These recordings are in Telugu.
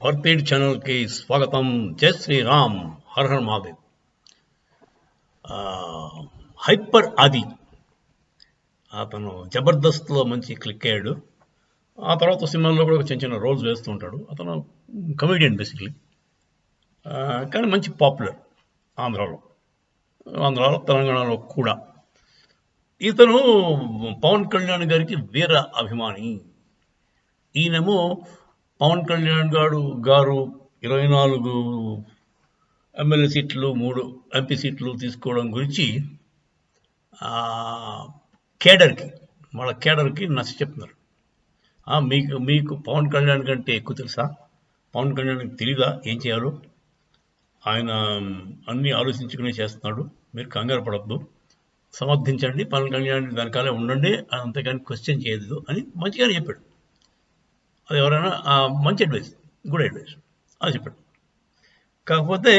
ఆర్పీడ్ ఛానల్కి స్వాగతం. జై శ్రీరామ్. హర్ హర్ మహాదేవ్. హైపర్ ఆది అతను జబర్దస్త్లో మంచి క్లిక్ అయ్యాడు. ఆ తర్వాత సినిమాల్లో కూడా చిన్న చిన్న రోల్స్ వేస్తూ ఉంటాడు. అతను కమెడియన్ బేసిక్లీ, కానీ మంచి పాపులర్ ఆంధ్రాలో తెలంగాణలో కూడా. ఇతను పవన్ కళ్యాణ్ గారికి వీర అభిమాని. ఈయనేమో పవన్ కళ్యాణ్ గారు 24 ఎమ్మెల్యే సీట్లు 3 ఎంపీ సీట్లు తీసుకోవడం గురించి కేడర్కి నచ్చ చెప్తున్నారు. మీకు పవన్ కళ్యాణ్ కంటే ఎక్కువ తెలుసా? పవన్ కళ్యాణ్కి తెలీదా ఏం చేయాలో? ఆయన అన్నీ ఆలోచించుకునే చేస్తున్నాడు. మీరు కంగారు పడద్దు, సమర్థించండి, పవన్ కళ్యాణ్ వెనకాలే ఉండండి, అంతేకాని క్వశ్చన్ చేయదు అని మంచిగానే చెప్పాడు. అది ఎవరైనా మంచి అడ్వైస్, గుడ్ అడ్వైస్ అది చెప్పాడు. కాకపోతే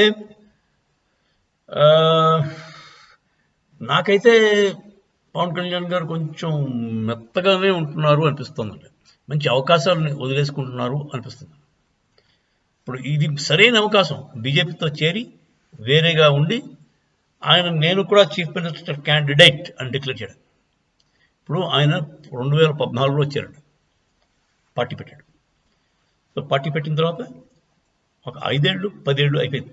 నాకైతే పవన్ కళ్యాణ్ గారు కొంచెం మెత్తగానే ఉంటున్నారు అనిపిస్తుందండి. మంచి అవకాశాలను వదిలేసుకుంటున్నారు అనిపిస్తుంది. ఇప్పుడు ఇది సరైన అవకాశం. బీజేపీతో చేరి వేరేగా ఉండి నేను కూడా చీఫ్ మినిస్టర్ క్యాండిడేట్ అని డిక్లేర్ చేయడం. ఇప్పుడు ఆయన 2014లో వచ్చారండి, పార్టీ పెట్టాడు. సో పార్టీ పెట్టిన తర్వాత ఒక 5 ఏళ్ళు 10 ఏళ్ళు అయిపోయింది.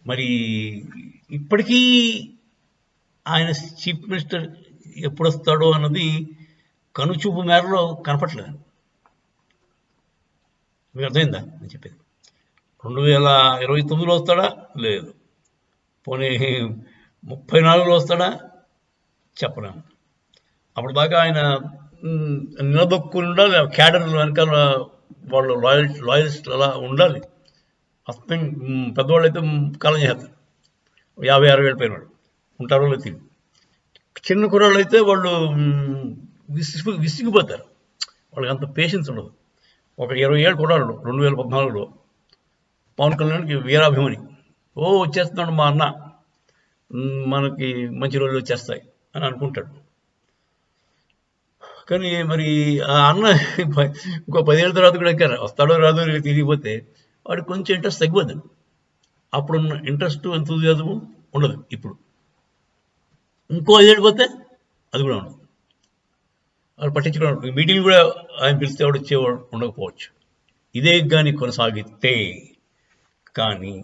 మరి ఇప్పటికీ ఆయన చీఫ్ మినిస్టర్ ఎప్పుడు వస్తాడో అన్నది కనుచూపు మేరలో కనపట్లేదు. మీకు అర్థమైందా నేను చెప్పేది? 2029లో వస్తాడా? లేదు. పోనీ 34లో వస్తాడా? చెప్పలేము. అప్పటిదాకా ఆయన నిలదొక్కుని ఉండాలి. క్యాడర్ వెనకాల వాళ్ళు లాయలిస్టులు అలా ఉండాలి. అర్థం పెద్దవాళ్ళు అయితే కాలం చేస్తారు. 50-60 ఏళ్ళ పైన వాళ్ళు ఉంటారో లేదు తెలియదు. చిన్న కుర్రాళ్ళు అయితే వాళ్ళు విసిగిపోతారు. వాళ్ళకి అంత పేషెన్స్ ఉండదు. ఒక 20 ఏళ్ళు కుర్రాళ్ళు 2014లో పవన్ కళ్యాణ్కి వీరాభిమాని. వచ్చేస్తున్నాడు మా అన్న, మనకి మంచి రోజులు వచ్చేస్తాయి అని అనుకుంటాడు. కానీ మరి ఆ అన్న ఇంకో 10 ఏళ్ళ తర్వాత కూడా ఎక్కారు, వస్తాడో రాదో తిరిగిపోతే వాడికి కొంచెం ఇంట్రెస్ట్ తగ్గిపోతుంది. అప్పుడున్న ఇంట్రెస్ట్ ఎంతూజియాజము ఉండదు. ఇప్పుడు ఇంకో 5 ఏళ్ళు పోతే అది కూడా ఉండదు. వాళ్ళు పట్టించుకోవడం. మీటింగ్ కూడా ఆయన పిలిస్తే వాడు వచ్చేవాడు ఉండకపోవచ్చు. ఇదే కానీ కొనసాగితే. కానీ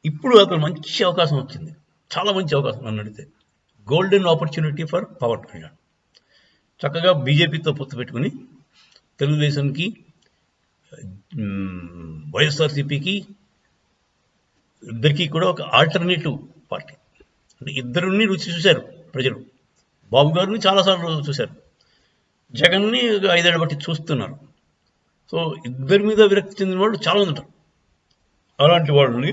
ఇప్పుడు అతను మంచి అవకాశం వచ్చింది, చాలా మంచి అవకాశం నన్ను అడిగితే. Golden opportunity for Pawan Kalyan. చక్కగా బీజేపీతో పొత్తు పెట్టుకుని తెలుగుదేశానికి, వైఎస్ఆర్సీపీకి ఇద్దరికీ కూడా ఒక ఆల్టర్నేటివ్ పార్టీ. అంటే ఇద్దరిని రుచి చూశారు ప్రజలు. బాబు గారిని చాలాసార్లు చూశారు, జగన్ని 5 ఏళ్ళ బట్టి చూస్తున్నారు. సో ఇద్దరి మీద విరక్తి చెందిన వాళ్ళు చాలా మంది ఉంటారు. అలాంటి వాళ్ళని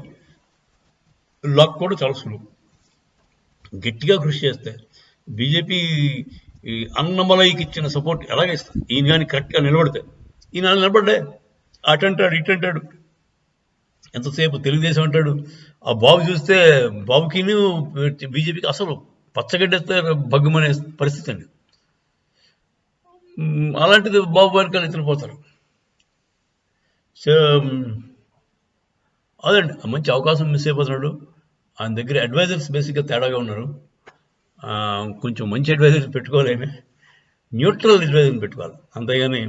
లాక్కోవడం చాలా సులువు. గట్టిగా కృషి చేస్తే బీజేపీ అన్నమలైకి ఇచ్చిన సపోర్ట్ ఎలాగే ఇస్తుంది. ఈయన కానీ కరెక్ట్గా నిలబడితే. ఈయన నిలబడ్డే అటంటాడు ఇటంటాడు, ఎంతసేపు తెలుగుదేశం అంటాడు. ఆ బాబు చూస్తే బాబుకి బీజేపీకి అసలు పచ్చగడ్డేస్తే భగ్గుమనే పరిస్థితి అండి. అలాంటిది బాబు వెనకాల ఇతను పోతారు. సో అదండి, మంచి అవకాశం మిస్ అయిపోతున్నాడు. ఆయన దగ్గర అడ్వైజర్స్ బేసిక్గా తేడాగా ఉన్నారు. కొంచెం మంచి అడ్వైజర్స్ పెట్టుకోలేమే, న్యూట్రల్ అడ్వైజర్ని పెట్టుకోవాలి. అంతేగాని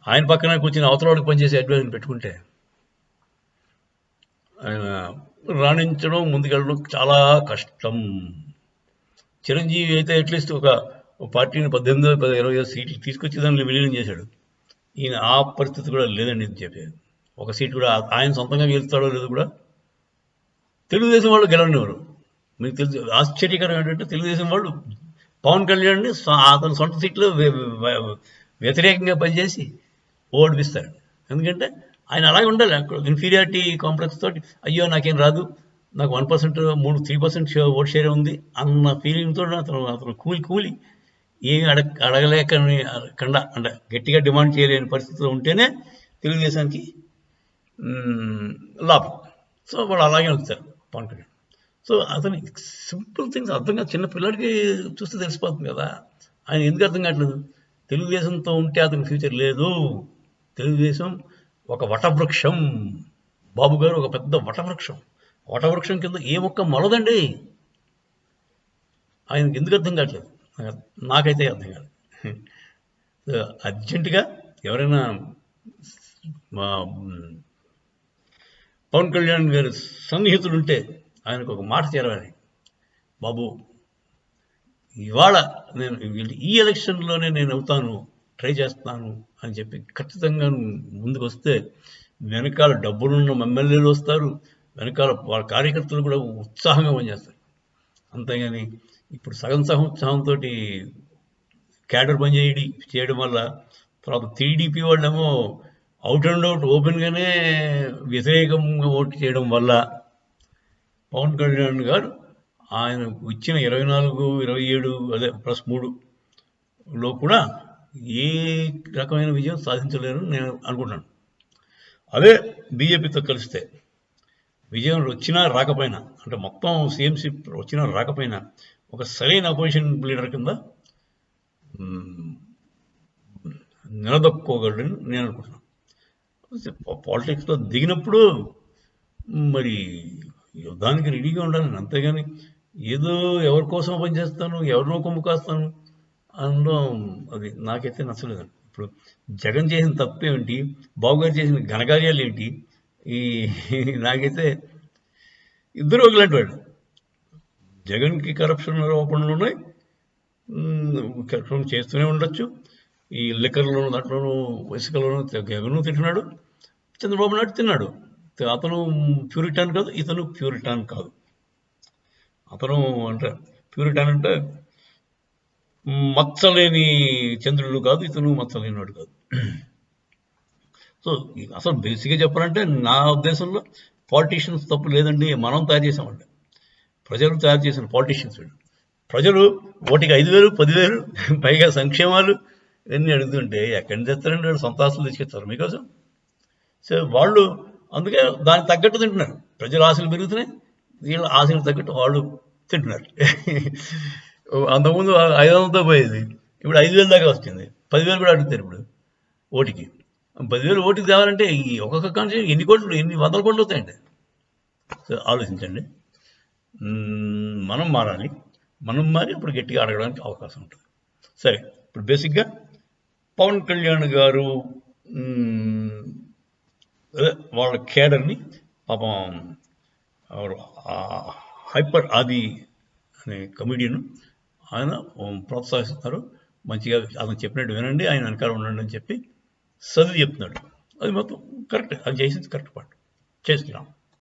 ఆయన పక్కన కూర్చొని అవతలవాడికి పనిచేసే అడ్వైజర్ని పెట్టుకుంటే ఆయన రాణించడం, ముందుకెళ్ళడం చాలా కష్టం. చిరంజీవి అయితే అట్లీస్ట్ ఒక పార్టీని 18-20 సీట్లు తీసుకొచ్చి దాన్ని విలీనం చేశాడు. ఈయన ఆ పరిస్థితి కూడా లేదండి అని చెప్పేది. ఒక సీట్ కూడా ఆయన సొంతంగా గెలుస్తాడో లేదో కూడా తెలుగుదేశం వాళ్ళు గెలవనివ్వరు. మీకు తెలుసు, ఆశ్చర్యకరం ఏంటంటే తెలుగుదేశం వాళ్ళు పవన్ కళ్యాణ్ని అతని సొంత సీట్లో వ్యతిరేకంగా పనిచేసి ఓడిపిస్తారు. ఎందుకంటే ఆయన అలాగే ఉండాలి. ఇన్ఫీరియారిటీ కాంప్లెక్స్ తోటి అయ్యో నాకేం రాదు, నాకు 1%, 3% ఓట్ షేర్ ఉంది అన్న ఫీలింగ్తో అతను కూలి ఏమి అడగలేకుండా అంటే గట్టిగా డిమాండ్ చేయలేని పరిస్థితిలో ఉంటేనే తెలుగుదేశానికి లాభం. సో వాళ్ళు అలాగే వస్తారు పవన్ కళ్యాణ్. సో అతని సింపుల్ థింగ్స్ అర్థంగా చిన్న పిల్లడికి చూస్తే తెలిసిపోతుంది కదా. ఆయన ఎందుకు అర్థం కావట్లేదు? తెలుగుదేశంతో ఉంటే అతని ఫ్యూచర్ లేదు. తెలుగుదేశం ఒక వటవృక్షం. బాబు గారు ఒక పెద్ద వటవృక్షం. వటవృక్షం కింద ఏ మొక్క మొలదండి. ఆయనకి ఎందుకు అర్థం కావట్లేదు, నాకైతే అర్థం కాదు. అర్జెంటుగా ఎవరైనా మా పవన్ కళ్యాణ్ గారి సన్నిహితులు ఉంటే ఆయనకు ఒక మాట చేరాలి. బాబు, ఇవాళ నేను ఈ ఎలక్షన్లోనే నేను అవుతాను, ట్రై చేస్తాను అని చెప్పి ఖచ్చితంగా ముందుకు వస్తే వెనకాల డబ్బులున్న ఎమ్మెల్యేలు వస్తారు, వెనకాల వాళ్ళ కార్యకర్తలు కూడా ఉత్సాహంగా పనిచేస్తారు. అంతేగాని ఇప్పుడు సగం ఉత్సాహంతో క్యాడర్ పని చేయడం వల్ల తర్వాత టీడీపీ వాళ్ళేమో అవుట్ అండ్ అవుట్ ఓపెన్గానే వ్యతిరేకంగా ఓటు చేయడం వల్ల పవన్ కళ్యాణ్ గారు ఆయన ఇచ్చిన 24, 27 అదే +3లో కూడా ఏ రకమైన విజయం సాధించలేరని నేను అనుకుంటున్నాను. అదే బీజేపీతో కలిస్తే విజయం వచ్చినా రాకపోయినా, అంటే మొత్తం సీఎంసీ వచ్చినా రాకపోయినా ఒక సరైన అపోజిషన్ లీడర్ కింద నిలదొక్కోగలడని నేను అనుకుంటున్నాను. పాలిటిక్స్లో దిగినప్పుడు మరి యుద్ధానికి రెడీగా ఉండాలి, అంతేగాని ఏదో ఎవరి కోసం పనిచేస్తాను, ఎవరినో కొమ్ము కాస్తాను అనడం అది నాకైతే నచ్చలేదండి. ఇప్పుడు జగన్ చేసిన తప్పేంటి, బాబు గారు చేసిన ఘనకార్యాలు ఏంటి, నాకైతే ఇద్దరు ఒకలాంటి వాళ్ళు. జగన్కి కరప్షన్ ఆరోపణలు ఉన్నాయి, కరప్షన్ చేస్తూనే ఉండొచ్చు. ఈ లిక్కర్లోను దాంట్లోనూ ఇసుకలోనూ జగన్ తింటున్నాడు, చంద్రబాబు నాయుడు తిన్నాడు. అతను ప్యూరిటాన్ కాదు, ఇతను ప్యూరిటాన్ కాదు. అతను అంటే ప్యూరిటాన్ అంటే మచ్చలేని చంద్రుడు కాదు, ఇతను మచ్చలేనివాడు కాదు. సో అసలు బేసిక్గా చెప్పాలంటే నా ఉద్దేశంలో పాలిటీషియన్స్ తప్పు లేదండి, మనం తయారు చేసామండి. ప్రజలు తయారు చేసిన పాలిటీషియన్స్ వీళ్ళు. ప్రజలు ఓటికి 5,000, 10,000 పైగా సంక్షేమాలు ఇవన్నీ అడుగుతుంటే ఎక్కడి నుంచి తెస్తారండి? వాళ్ళు సొంత ఆస్తులు తీసుకొస్తారు మీకోసం. సో వాళ్ళు అందుకే దానికి తగ్గట్టు తింటున్నారు. ప్రజల ఆశలు పెరుగుతున్నాయి, వీళ్ళ ఆశలు తగ్గట్టు వాళ్ళు తింటున్నారు. అంతకుముందు 500తో పోయేది, ఇప్పుడు 5,000 దాకా వచ్చింది. 10,000 కూడా అడుగుతారు ఇప్పుడు ఓటికి. 10,000 ఓటికి తేవాలంటే ఈ ఒక్కొక్క కాన్స్టిట్యూన్సీ ఎన్ని వందల కోట్లు అవుతాయండి. సో ఆలోచించండి. మనం మారాలి, మనం మారి ఇప్పుడు గట్టిగా అడగడానికి అవకాశం ఉంటుంది. సరే, ఇప్పుడు బేసిక్గా పవన్ కళ్యాణ్ గారు వాళ్ళ కేడర్ని పాపం హైపర్ ఆది అనే కమిడియన్ ఆయన ప్రోత్సహిస్తున్నారు. మంచిగా అతను చెప్పినట్టు వినండి, ఆయన వెనకాల ఉండండి అని చెప్పి చదివి చెప్తున్నాడు. అది మొత్తం కరెక్ట్, అది చేసింది కరెక్ట్ పార్ట్ చేస్తున్నాం.